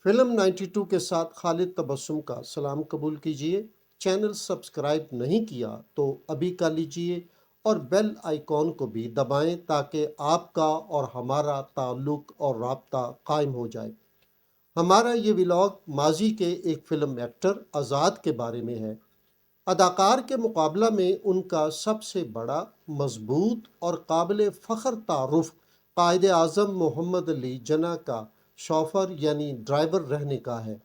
Film 92 کے ساتھ خالد تبسم کا سلام قبول کیجیے۔ چینل سبسکرائب نہیں کیا تو ابھی کر لیجیے اور بیل آئیکن کو بھی دبائیں تاکہ آپ کا اور ہمارا تعلق اور رابطہ قائم ہو جائے۔ ہمارا یہ ولاگ ماضی کے ایک فلم ایکٹر آزاد کے بارے میں ہے۔ اداکار کے مقابلہ میں ان کا سب سے بڑا، مضبوط اور قابل فخر تعارف قائد اعظم محمد علی جناح کا شوفر یعنی ڈرائیور رہنے کا ہے۔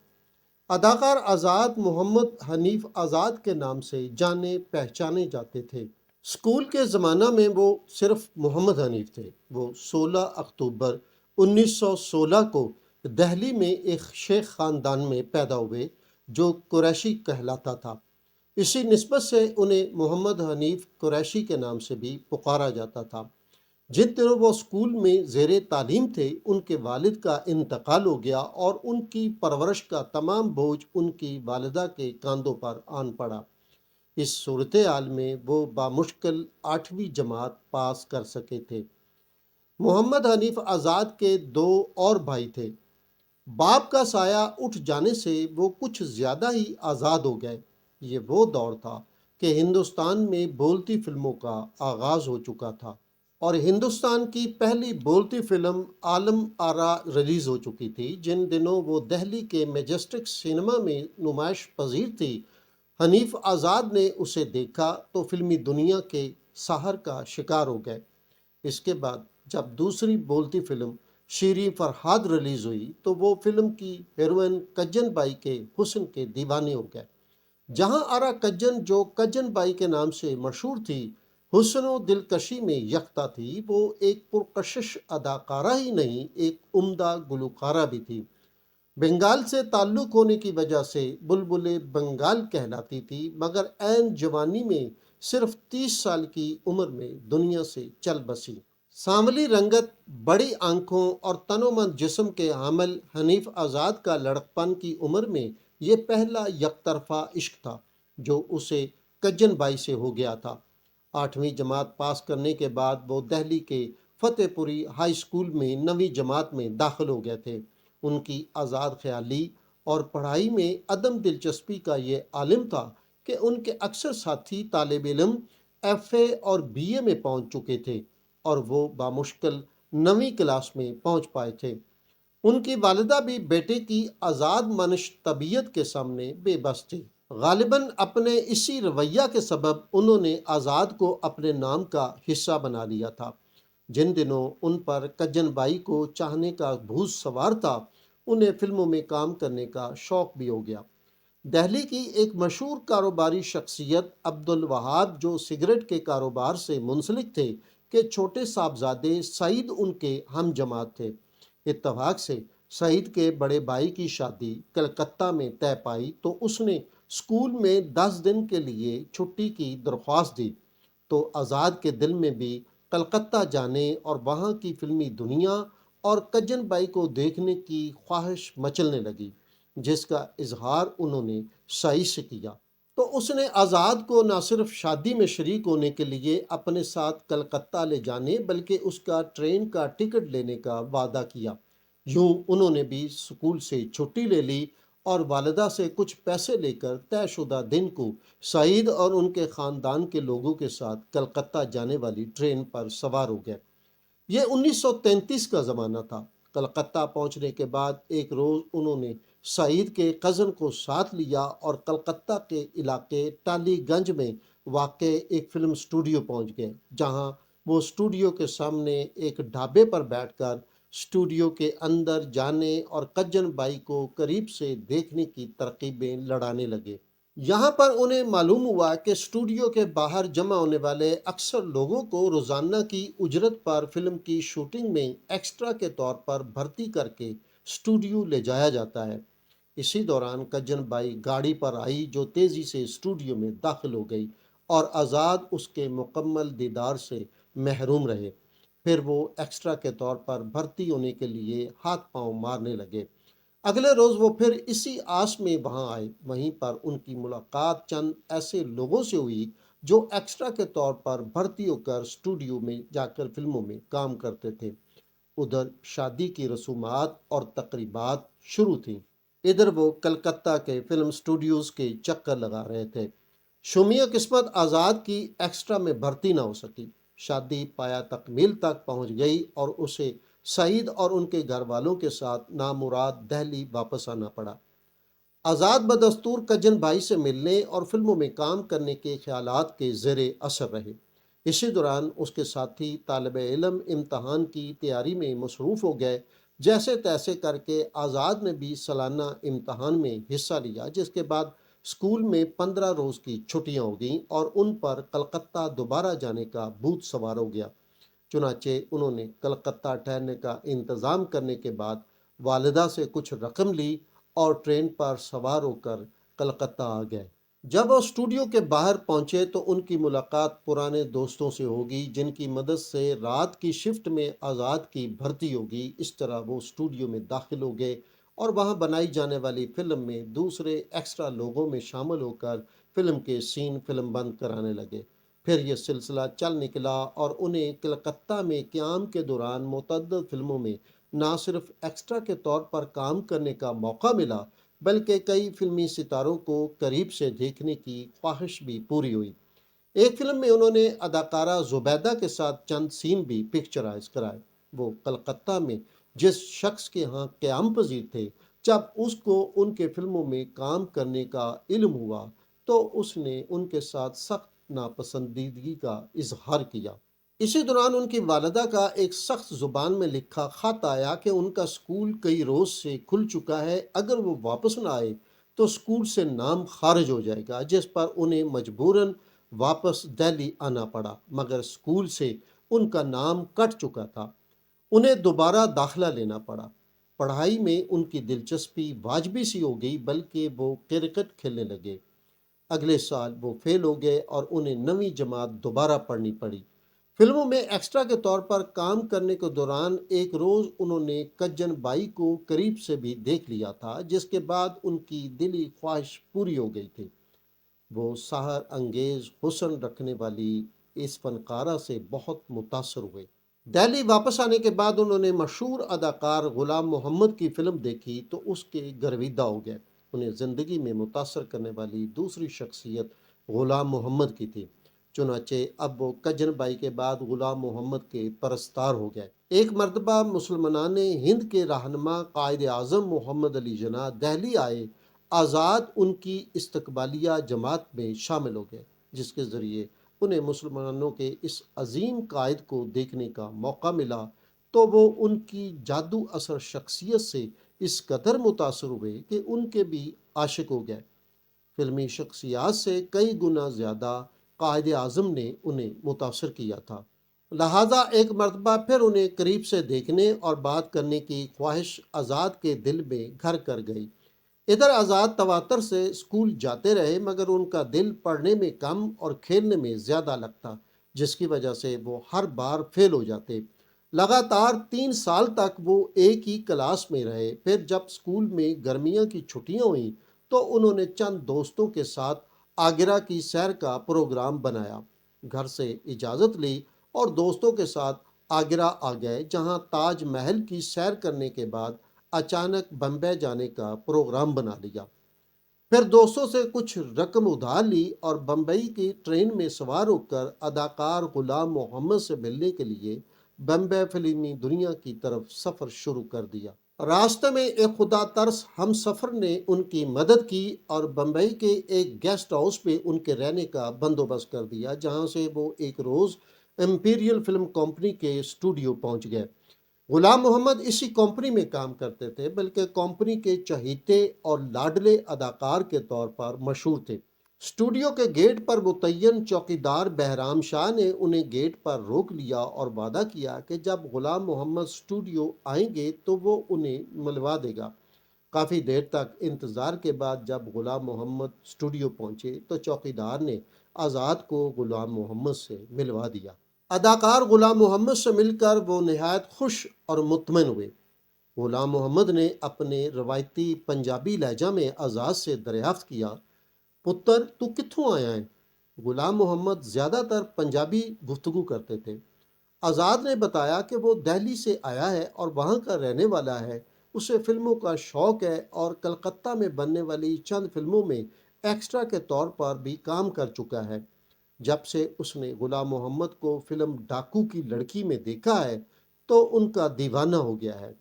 اداکار آزاد محمد حنیف آزاد کے نام سے جانے پہچانے جاتے تھے۔ اسکول کے زمانہ میں وہ صرف محمد حنیف تھے۔ وہ 16 اکتوبر 1916 کو دہلی میں ایک شیخ خاندان میں پیدا ہوئے جو قریشی کہلاتا تھا۔ اسی نسبت سے انہیں محمد حنیف قریشی کے نام سے بھی پکارا جاتا تھا۔ جن دنوں وہ اسکول میں زیر تعلیم تھے، ان کے والد کا انتقال ہو گیا اور ان کی پرورش کا تمام بوجھ ان کی والدہ کے کاندھوں پر آن پڑا۔ اس صورتحال میں وہ بامشکل 8ویں جماعت پاس کر سکے تھے۔ محمد حنیف آزاد کے 2 اور بھائی تھے۔ باپ کا سایہ اٹھ جانے سے وہ کچھ زیادہ ہی آزاد ہو گئے۔ یہ وہ دور تھا کہ ہندوستان میں بولتی فلموں کا آغاز ہو چکا تھا اور ہندوستان کی پہلی بولتی فلم عالم آرا ریلیز ہو چکی تھی۔ جن دنوں وہ دہلی کے میجسٹک سینما میں نمائش پذیر تھی، حنیف آزاد نے اسے دیکھا تو فلمی دنیا کے سحر کا شکار ہو گئے۔ اس کے بعد جب دوسری بولتی فلم شیریں فرہاد ریلیز ہوئی تو وہ فلم کی ہیروئن کجن بائی کے حسن کے دیوانے ہو گئے۔ جہاں آرا کجن، جو کجن بائی کے نام سے مشہور تھی، حسن و دلکشی میں یکتا تھی، وہ ایک پرکشش اداکارہ ہی نہیں، ایک عمدہ گلوکارہ بھی تھی۔ بنگال سے تعلق ہونے کی وجہ سے بلبل بنگال کہلاتی تھی، مگر عین جوانی میں صرف 30 سال کی عمر میں دنیا سے چل بسی۔ سانولی رنگت، بڑی آنکھوں اور تن و من جسم کے حامل حنیف آزاد کا لڑکپن کی عمر میں یہ پہلا یک طرفہ عشق تھا جو اسے کجن بائی سے ہو گیا تھا۔ 8ویں جماعت پاس کرنے کے بعد وہ دہلی کے فتح پوری ہائی اسکول میں 9ویں جماعت میں داخل ہو گئے تھے۔ ان کی آزاد خیالی اور پڑھائی میں عدم دلچسپی کا یہ عالم تھا کہ ان کے اکثر ساتھی طالب علم FA اور BA میں پہنچ چکے تھے اور وہ بامشکل 9ویں کلاس میں پہنچ پائے تھے۔ ان کی والدہ بھی بیٹے کی آزاد منش طبیعت کے سامنے بے بس تھی۔ غالباً اپنے اسی رویہ کے سبب انہوں نے آزاد کو اپنے نام کا حصہ بنا لیا تھا۔ جن دنوں ان پر کجن بائی کو چاہنے کا بھوت سوار تھا، انہیں فلموں میں کام کرنے کا شوق بھی ہو گیا۔ دہلی کی ایک مشہور کاروباری شخصیت عبدالوہاب، جو سگریٹ کے کاروبار سے منسلک تھے، کہ چھوٹے صاحبزادے سعید ان کے ہم جماعت تھے۔ اتفاق سے سعید کے بڑے بھائی کی شادی کلکتہ میں طے پائی تو اس نے اسکول میں 10 دن کے لیے چھٹی کی درخواست دی تو آزاد کے دل میں بھی کلکتہ جانے اور وہاں کی فلمی دنیا اور کجن بائی کو دیکھنے کی خواہش مچلنے لگی، جس کا اظہار انہوں نے سعید سے کیا تو اس نے آزاد کو نہ صرف شادی میں شریک ہونے کے لیے اپنے ساتھ کلکتہ لے جانے بلکہ اس کا ٹرین کا ٹکٹ لینے کا وعدہ کیا۔ یوں انہوں نے بھی اسکول سے چھٹی لے لی اور والدہ سے کچھ پیسے لے کر طے شدہ دن کو سعید اور ان کے خاندان کے لوگوں کے ساتھ کلکتہ جانے والی ٹرین پر سوار ہو گئے۔ یہ 1933 کا زمانہ تھا۔ کلکتہ پہنچنے کے بعد ایک روز انہوں نے سعید کے کزن کو ساتھ لیا اور کلکتہ کے علاقے ٹالی گنج میں واقع ایک فلم اسٹوڈیو پہنچ گئے، جہاں وہ اسٹوڈیو کے سامنے ایک ڈھابے پر بیٹھ کر اسٹوڈیو کے اندر جانے اور کجن بائی کو قریب سے دیکھنے کی ترکیبیں لڑانے لگے۔ یہاں پر انہیں معلوم ہوا کہ اسٹوڈیو کے باہر جمع ہونے والے اکثر لوگوں کو روزانہ کی اجرت پر فلم کی شوٹنگ میں ایکسٹرا کے طور پر بھرتی کر کے اسٹوڈیو لے جایا جاتا ہے۔ اسی دوران کجن بائی گاڑی پر آئی جو تیزی سے اسٹوڈیو میں داخل ہو گئی اور آزاد اس کے مکمل دیدار سے محروم رہے۔ پھر وہ ایکسٹرا کے طور پر بھرتی ہونے کے لیے ہاتھ پاؤں مارنے لگے۔ اگلے روز وہ پھر اسی آس میں وہاں آئے۔ وہیں پر ان کی ملاقات چند ایسے لوگوں سے ہوئی جو ایکسٹرا کے طور پر بھرتی ہو کر اسٹوڈیو میں جا کر فلموں میں کام کرتے تھے۔ ادھر شادی کی رسومات اور تقریبات شروع تھیں۔ ادھر وہ کلکتہ کے فلم اسٹوڈیوز کے چکر لگا رہے تھے۔ شومیہ قسمت آزاد کی ایکسٹرا میں بھرتی نہ ہو سکی۔ شادی پایا تکمیل تک پہنچ گئی اور اسے سعید اور ان کے گھر والوں کے ساتھ نامراد دہلی واپس آنا پڑا۔ آزاد بدستور کجن بھائی سے ملنے اور فلموں میں کام کرنے کے خیالات کے زیر اثر رہے۔ اسی دوران اس کے ساتھی طالب علم امتحان کی تیاری میں مصروف ہو گئے۔ جیسے تیسے کر کے آزاد نے بھی سالانہ امتحان میں حصہ لیا، جس کے بعد اسکول میں 15 روز کی چھٹیاں ہو گئیں اور ان پر کلکتہ دوبارہ جانے کا بھوت سوار ہو گیا۔ چنانچہ انہوں نے کلکتہ ٹھہرنے کا انتظام کرنے کے بعد والدہ سے کچھ رقم لی اور ٹرین پر سوار ہو کر کلکتہ آ گئے۔ جب وہ اسٹوڈیو کے باہر پہنچے تو ان کی ملاقات پرانے دوستوں سے ہوگی، جن کی مدد سے رات کی شفٹ میں آزاد کی بھرتی ہوگی۔ اس طرح وہ اسٹوڈیو میں داخل ہو گئے اور وہاں بنائی جانے والی فلم میں دوسرے ایکسٹرا لوگوں میں شامل ہو کر فلم کے سین فلم بند کرانے لگے۔ پھر یہ سلسلہ چل نکلا اور انہیں کلکتہ میں قیام کے دوران متعدد فلموں میں نہ صرف ایکسٹرا کے طور پر کام کرنے کا موقع ملا، بلکہ کئی فلمی ستاروں کو قریب سے دیکھنے کی خواہش بھی پوری ہوئی۔ ایک فلم میں انہوں نے اداکارہ زبیدہ کے ساتھ چند سین بھی پکچرائز کرائے۔ وہ کلکتہ میں جس شخص کے ہاں قیام پذیر تھے، جب اس کو ان کے فلموں میں کام کرنے کا علم ہوا تو اس نے ان کے ساتھ سخت ناپسندیدگی کا اظہار کیا۔ اسی دوران ان کی والدہ کا ایک سخت زبان میں لکھا خط آیا کہ ان کا اسکول کئی روز سے کھل چکا ہے، اگر وہ واپس نہ آئے تو اسکول سے نام خارج ہو جائے گا، جس پر انہیں مجبوراً واپس دہلی آنا پڑا، مگر اسکول سے ان کا نام کٹ چکا تھا۔ انہیں دوبارہ داخلہ لینا پڑا۔ پڑھائی میں ان کی دلچسپی واجبی سی ہو گئی، بلکہ وہ کرکٹ کھیلنے لگے۔ اگلے سال وہ فیل ہو گئے اور انہیں 9ویں جماعت دوبارہ پڑھنی پڑی۔ فلموں میں ایکسٹرا کے طور پر کام کرنے کے دوران ایک روز انہوں نے کجن بائی کو قریب سے بھی دیکھ لیا تھا، جس کے بعد ان کی دلی خواہش پوری ہو گئی تھی۔ وہ سحر انگیز حسن رکھنے والی اس فنکارہ سے بہت متاثر ہوئے۔ دہلی واپس آنے کے بعد انہوں نے مشہور اداکار غلام محمد کی فلم دیکھی تو اس کے گرویدہ ہو گئے۔ انہیں زندگی میں متاثر کرنے والی دوسری شخصیت غلام محمد کی تھی۔ چنانچہ اب وہ کجن بائی کے بعد غلام محمد کے پرستار ہو گئے۔ ایک مرتبہ مسلمانان ہند کے رہنما قائد اعظم محمد علی جناح دہلی آئے۔ آزاد ان کی استقبالیہ جماعت میں شامل ہو گئے، جس کے ذریعے انہیں مسلمانوں کے اس عظیم قائد کو دیکھنے کا موقع ملا تو وہ ان کی جادو اثر شخصیت سے اس قدر متاثر ہوئے کہ ان کے بھی عاشق ہو گئے۔ فلمی شخصیات سے کئی گنا زیادہ قائد اعظم نے انہیں متاثر کیا تھا، لہٰذا ایک مرتبہ پھر انہیں قریب سے دیکھنے اور بات کرنے کی خواہش آزاد کے دل میں گھر کر گئی۔ ادھر آزاد تواتر سے اسکول جاتے رہے، مگر ان کا دل پڑھنے میں کم اور کھیلنے میں زیادہ لگتا، جس کی وجہ سے وہ ہر بار فیل ہو جاتے۔ لگاتار 3 سال تک وہ ایک ہی کلاس میں رہے۔ پھر جب اسکول میں گرمیاں کی چھٹیاں ہوئیں تو انہوں نے چند دوستوں کے ساتھ آگرہ کی سیر کا پروگرام بنایا۔ گھر سے اجازت لی اور دوستوں کے ساتھ آگرہ آ گئے، جہاں تاج محل کی سیر کرنے کے بعد اچانک بمبئی جانے کا پروگرام بنا لیا۔ پھر دوستوں سے کچھ رقم ادھار لی اور بمبئی کی ٹرین میں سوار ہو کر اداکار غلام محمد سے ملنے کے لیے بمبئی فلمی دنیا کی طرف سفر شروع کر دیا۔ راستے میں ایک خدا ترس ہم سفر نے ان کی مدد کی اور بمبئی کے ایک گیسٹ ہاؤس پہ ان کے رہنے کا بندوبست کر دیا، جہاں سے وہ ایک روز امپیریل فلم کمپنی کے اسٹوڈیو پہنچ گئے۔ غلام محمد اسی کمپنی میں کام کرتے تھے، بلکہ کمپنی کے چہیتے اور لاڈلے اداکار کے طور پر مشہور تھے۔ اسٹوڈیو کے گیٹ پر متعین چوکیدار بہرام شاہ نے انہیں گیٹ پر روک لیا اور وعدہ کیا کہ جب غلام محمد اسٹوڈیو آئیں گے تو وہ انہیں ملوا دے گا۔ کافی دیر تک انتظار کے بعد جب غلام محمد اسٹوڈیو پہنچے تو چوکیدار نے آزاد کو غلام محمد سے ملوا دیا۔ اداکار غلام محمد سے مل کر وہ نہایت خوش اور مطمئن ہوئے۔ غلام محمد نے اپنے روایتی پنجابی لہجہ میں آزاد سے دریافت کیا، پتر تو کتھوں آیا ہے؟ غلام محمد زیادہ تر پنجابی گفتگو کرتے تھے۔ آزاد نے بتایا کہ وہ دہلی سے آیا ہے اور وہاں کا رہنے والا ہے۔ اسے فلموں کا شوق ہے اور کلکتہ میں بننے والی چند فلموں میں ایکسٹرا کے طور پر بھی کام کر چکا ہے۔ جب سے اس نے غلام محمد کو فلم ڈاکو کی لڑکی میں دیکھا ہے تو ان کا دیوانہ ہو گیا ہے۔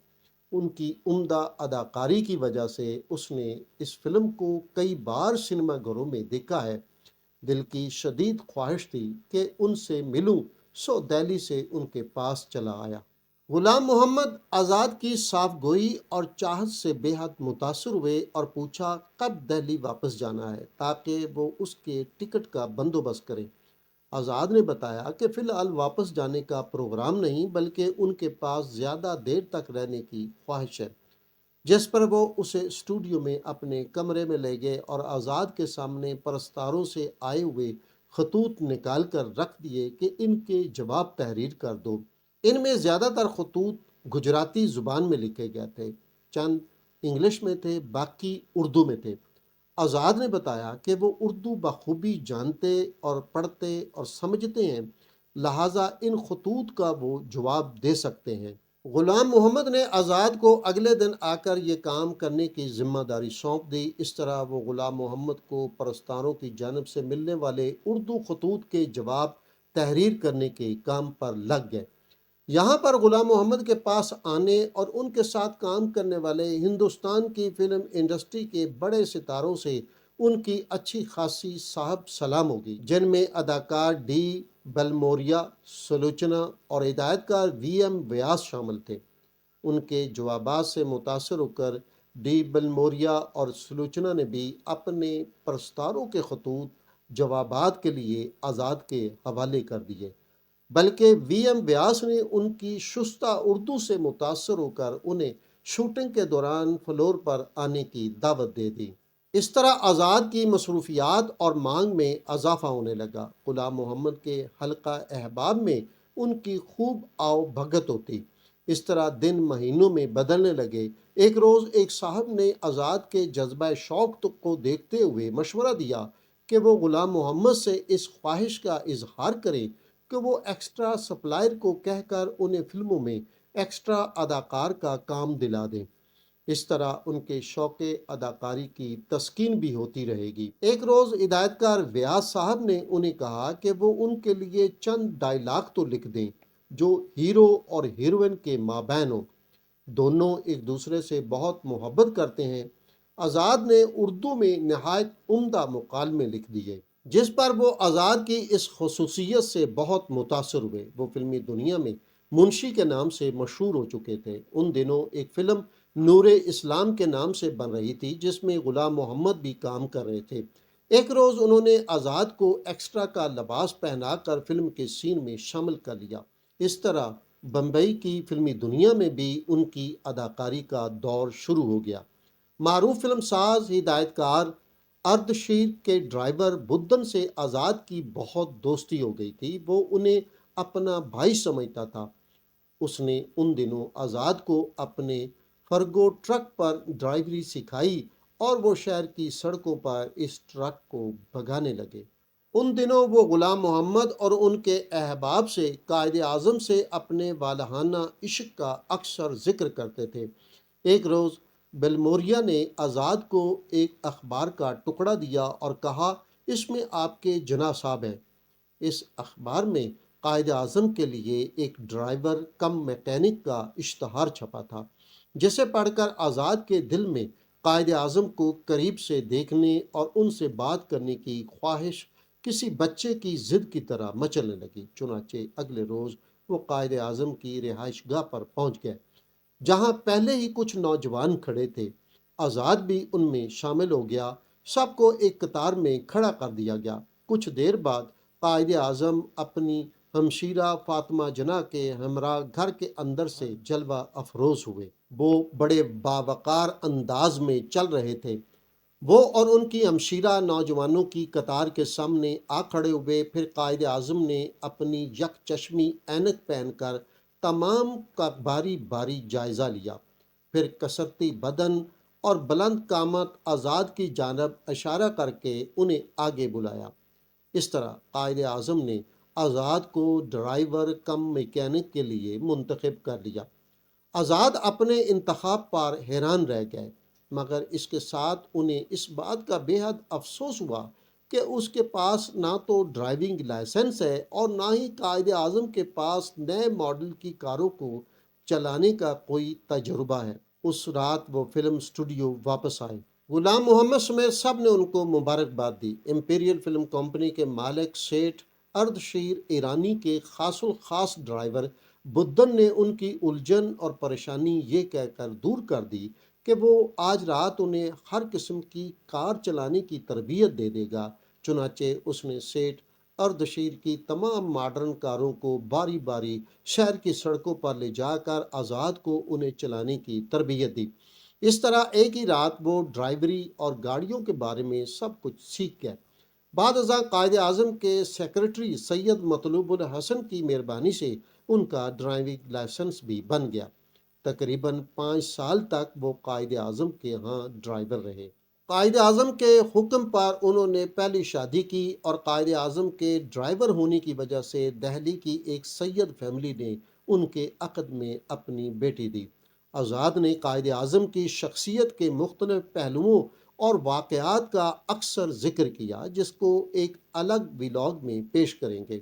ان کی عمدہ اداکاری کی وجہ سے اس نے اس فلم کو کئی بار سنیما گھروں میں دیکھا ہے۔ دل کی شدید خواہش تھی کہ ان سے ملوں، سو دہلی سے ان کے پاس چلا آیا۔ غلام محمد آزاد کی صاف گوئی اور چاہت سے بے حد متاثر ہوئے اور پوچھا کب دہلی واپس جانا ہے تاکہ وہ اس کے ٹکٹ کا بندوبست کریں۔ آزاد نے بتایا کہ فی الحال واپس جانے کا پروگرام نہیں، بلکہ ان کے پاس زیادہ دیر تک رہنے کی خواہش ہے، جس پر وہ اسے اسٹوڈیو میں اپنے کمرے میں لے گئے اور آزاد کے سامنے پرستاروں سے آئے ہوئے خطوط نکال کر رکھ دیے کہ ان کے جواب تحریر کر دو۔ ان میں زیادہ تر خطوط گجراتی زبان میں لکھے گئے تھے، چند انگلش میں تھے، باقی اردو میں تھے۔ آزاد نے بتایا کہ وہ اردو بخوبی جانتے اور پڑھتے اور سمجھتے ہیں، لہٰذا ان خطوط کا وہ جواب دے سکتے ہیں۔ غلام محمد نے آزاد کو اگلے دن آ کر یہ کام کرنے کی ذمہ داری سونپ دی۔ اس طرح وہ غلام محمد کو پرستاروں کی جانب سے ملنے والے اردو خطوط کے جواب تحریر کرنے کے کام پر لگ گئے۔ یہاں پر غلام محمد کے پاس آنے اور ان کے ساتھ کام کرنے والے ہندوستان کی فلم انڈسٹری کے بڑے ستاروں سے ان کی اچھی خاصی صاحب سلام ہوگی، جن میں اداکار ڈی بلموریا، سلوچنا اور ہدایت کار وی ایم ویاس شامل تھے۔ ان کے جوابات سے متاثر ہو کر ڈی بلموریا اور سلوچنا نے بھی اپنے پرستاروں کے خطوط جوابات کے لیے آزاد کے حوالے کر دیے، بلکہ وی ایم ویاس نے ان کی شستہ اردو سے متاثر ہو کر انہیں شوٹنگ کے دوران فلور پر آنے کی دعوت دے دی۔ اس طرح آزاد کی مصروفیات اور مانگ میں اضافہ ہونے لگا۔ غلام محمد کے حلقہ احباب میں ان کی خوب آؤ بھگت ہوتی۔ اس طرح دن مہینوں میں بدلنے لگے۔ ایک روز ایک صاحب نے آزاد کے جذبہ شوق کو دیکھتے ہوئے مشورہ دیا کہ وہ غلام محمد سے اس خواہش کا اظہار کریں کہ وہ ایکسٹرا سپلائر کو کہہ کر انہیں فلموں میں ایکسٹرا اداکار کا کام دلا دیں۔ اس طرح ان کے شوق اداکاری کی تسکین بھی ہوتی رہے گی۔ ایک روز ہدایت کار ویاس صاحب نے انہیں کہا کہ وہ ان کے لیے چند ڈائیلاگ تو لکھ دیں جو ہیرو اور ہیروئن کے مابین ہوں۔ دونوں ایک دوسرے سے بہت محبت کرتے ہیں۔ آزاد نے اردو میں نہایت عمدہ مکالمے لکھ دیے، جس پر وہ آزاد کی اس خصوصیت سے بہت متاثر ہوئے۔ وہ فلمی دنیا میں منشی کے نام سے مشہور ہو چکے تھے۔ ان دنوں ایک فلم نور اسلام کے نام سے بن رہی تھی جس میں غلام محمد بھی کام کر رہے تھے۔ ایک روز انہوں نے آزاد کو ایکسٹرا کا لباس پہنا کر فلم کے سین میں شامل کر لیا۔ اس طرح بمبئی کی فلمی دنیا میں بھی ان کی اداکاری کا دور شروع ہو گیا۔ معروف فلم ساز ہدایت کار اردشیر کے ڈرائیور بدھن سے آزاد کی بہت دوستی ہو گئی تھی۔ وہ انہیں اپنا بھائی سمجھتا تھا۔ اس نے ان دنوں آزاد کو اپنے فرگو ٹرک پر ڈرائیوری سکھائی اور وہ شہر کی سڑکوں پر اس ٹرک کو بھگانے لگے۔ ان دنوں وہ غلام محمد اور ان کے احباب سے قائد اعظم سے اپنے والہانہ عشق کا اکثر ذکر کرتے تھے۔ ایک روز بلموریا نے آزاد کو ایک اخبار کا ٹکڑا دیا اور کہا اس میں آپ کے جناح صاحب ہیں۔ اس اخبار میں قائد اعظم کے لیے ایک ڈرائیور کم میکینک کا اشتہار چھپا تھا، جسے پڑھ کر آزاد کے دل میں قائد اعظم کو قریب سے دیکھنے اور ان سے بات کرنے کی خواہش کسی بچے کی ضد کی طرح مچلنے لگی۔ چنانچہ اگلے روز وہ قائد اعظم کی رہائش گاہ پر پہنچ گئے، جہاں پہلے ہی کچھ نوجوان کھڑے تھے۔ آزاد بھی ان میں شامل ہو گیا۔ سب کو ایک قطار میں کھڑا کر دیا گیا۔ کچھ دیر بعد قائد اعظم اپنی ہمشیرہ فاطمہ جناح کے ہمراہ گھر کے اندر سے جلوہ افروز ہوئے۔ وہ بڑے باوقار انداز میں چل رہے تھے۔ وہ اور ان کی ہمشیرہ نوجوانوں کی قطار کے سامنے آ کھڑے ہوئے۔ پھر قائد اعظم نے اپنی یک چشمی اینک پہن کر تمام کا باری باری جائزہ لیا، پھر کسرتی بدن اور بلند قامت آزاد کی جانب اشارہ کر کے انہیں آگے بلایا۔ اس طرح قائد اعظم نے آزاد کو ڈرائیور کم میکینک کے لیے منتخب کر لیا۔ آزاد اپنے انتخاب پر حیران رہ گئے، مگر اس کے ساتھ انہیں اس بات کا بے حد افسوس ہوا کہ اس کے پاس نہ تو ڈرائیونگ لائسنس ہے اور نہ ہی قائد اعظم کے پاس نئے ماڈل کی کاروں کو چلانے کا کوئی تجربہ ہے۔ اس رات وہ فلم اسٹوڈیو واپس آئے۔ غلام محمد سمیت سب نے ان کو مبارکباد دی۔ امپیریل فلم کمپنی کے مالک سیٹھ اردشیر ایرانی کے خاص الخاص ڈرائیور بدن نے ان کی الجھن اور پریشانی یہ کہہ کر دور کر دی کہ وہ آج رات انہیں ہر قسم کی کار چلانے کی تربیت دے دے گا۔ چنانچہ اس نے سیٹھ اردشیر کی تمام ماڈرن کاروں کو باری باری شہر کی سڑکوں پر لے جا کر آزاد کو انہیں چلانے کی تربیت دی۔ اس طرح ایک ہی رات وہ ڈرائیوری اور گاڑیوں کے بارے میں سب کچھ سیکھ گئے۔ بعد ازاں قائد اعظم کے سیکرٹری سید مطلوب الحسن کی مہربانی سے ان کا ڈرائیونگ لائسنس بھی بن گیا۔ تقریباً 5 سال تک وہ قائد اعظم کے ہاں ڈرائیور رہے۔ قائد اعظم کے حکم پر انہوں نے پہلی شادی کی اور قائد اعظم کے ڈرائیور ہونے کی وجہ سے دہلی کی ایک سید فیملی نے ان کے عقد میں اپنی بیٹی دی۔ آزاد نے قائد اعظم کی شخصیت کے مختلف پہلوؤں اور واقعات کا اکثر ذکر کیا، جس کو ایک الگ ویلاگ میں پیش کریں گے۔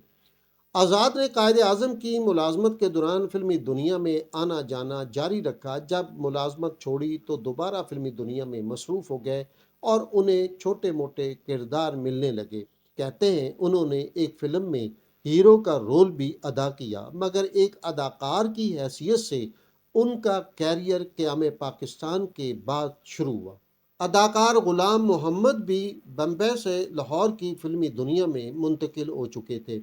آزاد نے قائد اعظم کی ملازمت کے دوران فلمی دنیا میں آنا جانا جاری رکھا۔ جب ملازمت چھوڑی تو دوبارہ فلمی دنیا میں مصروف ہو گئے اور انہیں چھوٹے موٹے کردار ملنے لگے۔ کہتے ہیں انہوں نے ایک فلم میں ہیرو کا رول بھی ادا کیا، مگر ایک اداکار کی حیثیت سے ان کا کیریئر قیام پاکستان کے بعد شروع ہوا۔ اداکار غلام محمد بھی بمبئی سے لاہور کی فلمی دنیا میں منتقل ہو چکے تھے۔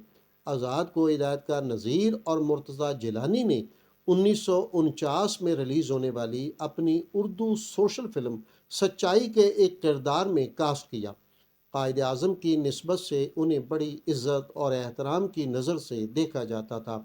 آزاد کو ہدایت کار نذیر اور مرتضیٰ جیلانی نے 1949 میں ریلیز ہونے والی اپنی اردو سوشل فلم سچائی کے ایک کردار میں کاسٹ کیا۔ قائد اعظم کی نسبت سے انہیں بڑی عزت اور احترام کی نظر سے دیکھا جاتا تھا۔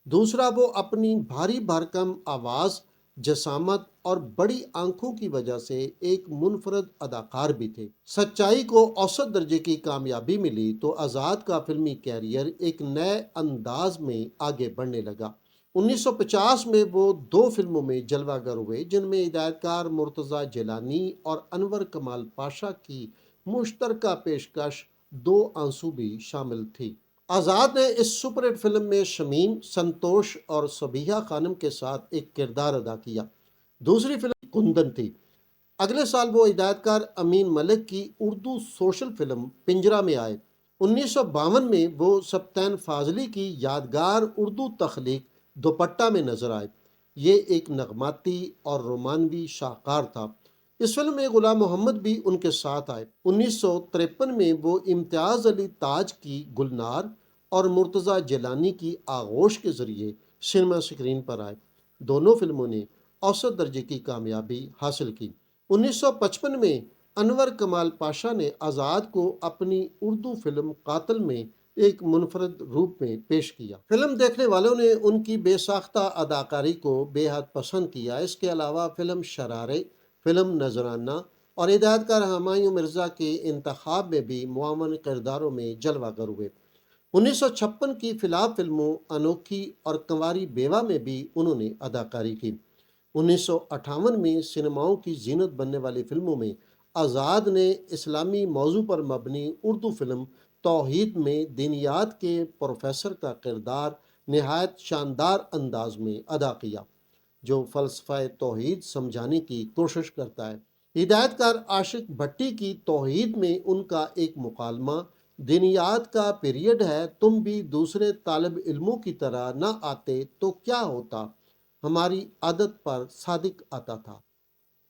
دوسرا، وہ اپنی بھاری بھرکم آواز، جسامت اور بڑی آنکھوں کی وجہ سے ایک منفرد اداکار بھی تھے۔ سچائی کو اوسط درجے کی کامیابی ملی تو آزاد کا فلمی کیریئر ایک نئے انداز میں آگے بڑھنے لگا۔ 1950 میں وہ 2 فلموں میں جلوہ گر ہوئے، جن میں ہدایت کار مرتضیٰ جیلانی اور انور کمال پاشا کی مشترکہ پیشکش 2 آنسو بھی شامل تھی۔ آزاد نے اس سپر ہٹ فلم میں شمیم، سنتوش اور صبیحہ خانم کے ساتھ ایک کردار ادا کیا۔ دوسری فلم کندن تھی۔ اگلے سال وہ ہدایت کار امین ملک کی اردو سوشل فلم پنجرہ میں آئے۔ 1952 میں وہ سبطین فاضلی کی یادگار اردو تخلیق دوپٹہ میں نظر آئے۔ یہ ایک نغماتی اور رومانوی شاہکار تھا۔ اس فلم میں غلام محمد بھی ان کے ساتھ آئے۔ 1953 میں وہ امتیاز علی تاج کی گلنار اور مرتضیٰ جیلانی کی آغوش کے ذریعے سنیما اسکرین پر آئے۔ دونوں فلموں نے اوسط درجے کی کامیابی حاصل کی۔ 1955 میں انور کمال پاشا نے آزاد کو اپنی اردو فلم قاتل میں ایک منفرد روپ میں پیش کیا۔ فلم دیکھنے والوں نے ان کی بے ساختہ اداکاری کو بے حد پسند کیا۔ اس کے علاوہ فلم شرارے، فلم نذرانہ اور ہدایت کار ہمایوں مرزا کے انتخاب میں بھی معاون کرداروں میں جلوہ گر ہوئے۔ 1956 کی فلاب فلموں انوکھی اور کنواری بیوہ میں بھی انہوں نے اداکاری کی۔ 1958 میں سینماؤں کی زینت بننے والی فلموں میں آزاد نے اسلامی موضوع پر مبنی اردو فلم توحید میں دینیات کے پروفیسر کا کردار نہایت شاندار انداز میں ادا کیا، جو فلسفہ توحید سمجھانے کی کوشش کرتا ہے۔ ہدایت کار عاشق بھٹی کی توحید میں ان کا ایک مکالمہ دینیات کا پیریڈ ہے، تم بھی دوسرے طالب علموں کی طرح نہ آتے تو کیا ہوتا، ہماری عادت پر صادق آتا تھا۔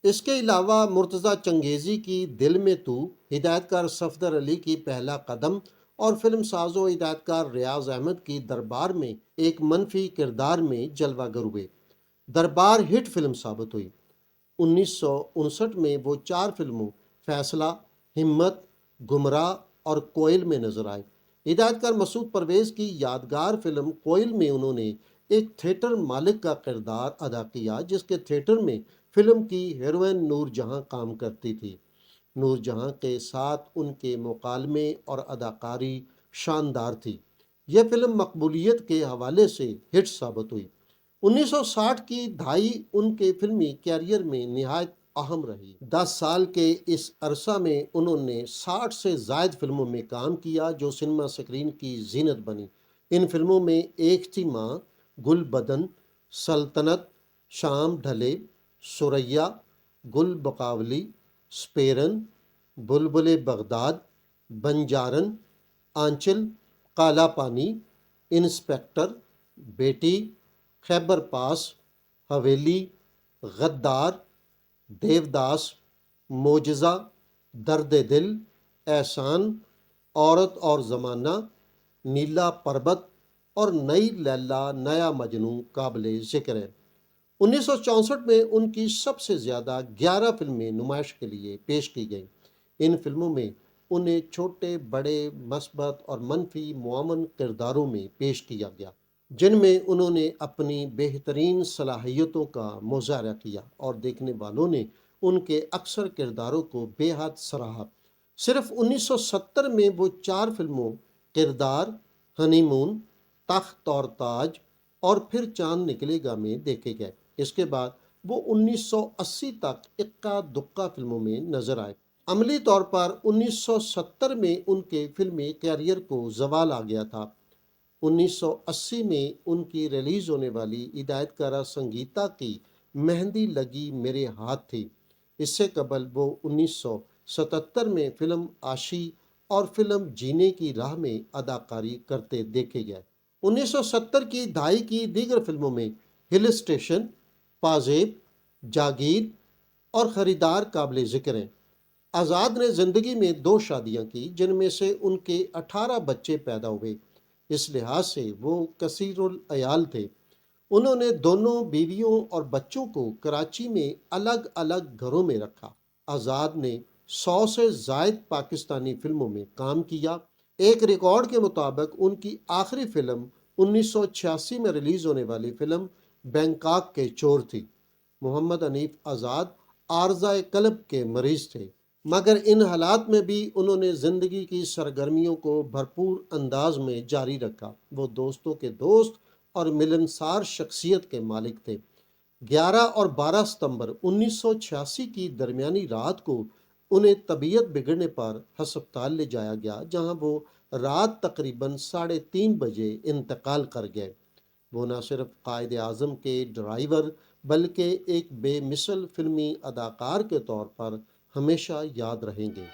اس کے علاوہ مرتضیٰ چنگیزی کی دل میں تو، ہدایت کار صفدر علی کی پہلا قدم اور فلم ساز و ہدایت کار ریاض احمد کی دربار میں ایک منفی کردار میں جلوہ گر ہوئے۔ دربار ہٹ فلم ثابت ہوئی۔ 1959 میں وہ 4 فلموں فیصلہ، ہمت، گمراہ اور کوئل میں نظر آئے۔ ہدایت کار مسعود پرویز کی یادگار فلم کوئل میں انہوں نے ایک تھیٹر مالک کا کردار ادا کیا، جس کے تھیٹر میں فلم کی ہیروئن نور جہاں کام کرتی تھی۔ نور جہاں کے ساتھ ان کے مکالمے اور اداکاری شاندار تھی۔ یہ فلم مقبولیت کے حوالے سے ہٹ ثابت ہوئی۔ 1960 کی دہائی ان کے فلمی کیریئر میں نہایت اہم رہی۔ 10 سال کے اس عرصہ میں انہوں نے 60 سے زائد فلموں میں کام کیا جو سنیما سکرین کی زینت بنی۔ ان فلموں میں ایک تھی ماں، گل بدن، سلطنت، شام ڈھلے، سریا، گل بقاولی، سپیرن، بلبل بغداد، بنجارن، آنچل، کالا پانی، انسپیکٹر، بیٹی، خیبر پاس، حویلی، غدار، دیوداس، معجزہ، درد دل، احسان، عورت اور زمانہ، نیلا پربت اور نئی لیلا نیا مجنوں قابل ذکر ہے۔ 1964 میں ان کی سب سے زیادہ 11 فلمیں نمائش کے لیے پیش کی گئیں۔ ان فلموں میں انہیں چھوٹے بڑے مثبت اور منفی معاون کرداروں میں پیش کیا گیا، جن میں انہوں نے اپنی بہترین صلاحیتوں کا مظاہرہ کیا اور دیکھنے والوں نے ان کے اکثر کرداروں کو بے حد سراہا۔ صرف 1970 میں وہ 4 فلموں کردار، ہنی مون، تخت اور تاج اور پھر چاند نکلے گا میں دیکھے گئے۔ اس کے بعد وہ 1980 تک اکا دکا فلموں میں نظر آئے۔ عملی طور پر 1970 میں ان کے فلمی کیریئر کو زوال آ گیا تھا۔ 1980 میں ان کی ریلیز ہونے والی ہدایت کارہ سنگیتا کی مہندی لگی میرے ہاتھ تھی۔ اس سے قبل وہ 1977 میں فلم آشی اور فلم جینے کی راہ میں اداکاری کرتے دیکھے گئے۔ 1970 کی دہائی کی دیگر فلموں میں ہل اسٹیشن، پازیب، جاگیر اور خریدار قابل ذکر ہیں۔ آزاد نے زندگی میں 2 شادیاں کی جن میں سے ان کے 18 بچے پیدا ہوئے۔ اس لحاظ سے وہ کثیر العیال تھے۔ انہوں نے دونوں بیویوں اور بچوں کو کراچی میں الگ الگ گھروں میں رکھا۔ آزاد نے 100 سے زائد پاکستانی فلموں میں کام کیا۔ ایک ریکارڈ کے مطابق ان کی آخری فلم 1986 میں ریلیز ہونے والی فلم بینکاک کے چور تھی۔ محمد حنیف آزاد عارضہ قلب کے مریض تھے، مگر ان حالات میں بھی انہوں نے زندگی کی سرگرمیوں کو بھرپور انداز میں جاری رکھا۔ وہ دوستوں کے دوست اور ملنسار شخصیت کے مالک تھے۔ 11 اور 12 ستمبر 1986 کی درمیانی رات کو انہیں طبیعت بگڑنے پر ہسپتال لے جایا گیا، جہاں وہ رات تقریباً 3:30 بجے انتقال کر گئے۔ وہ نہ صرف قائد اعظم کے ڈرائیور بلکہ ایک بے مثل فلمی اداکار کے طور پر ہمیشہ یاد رہیں گے۔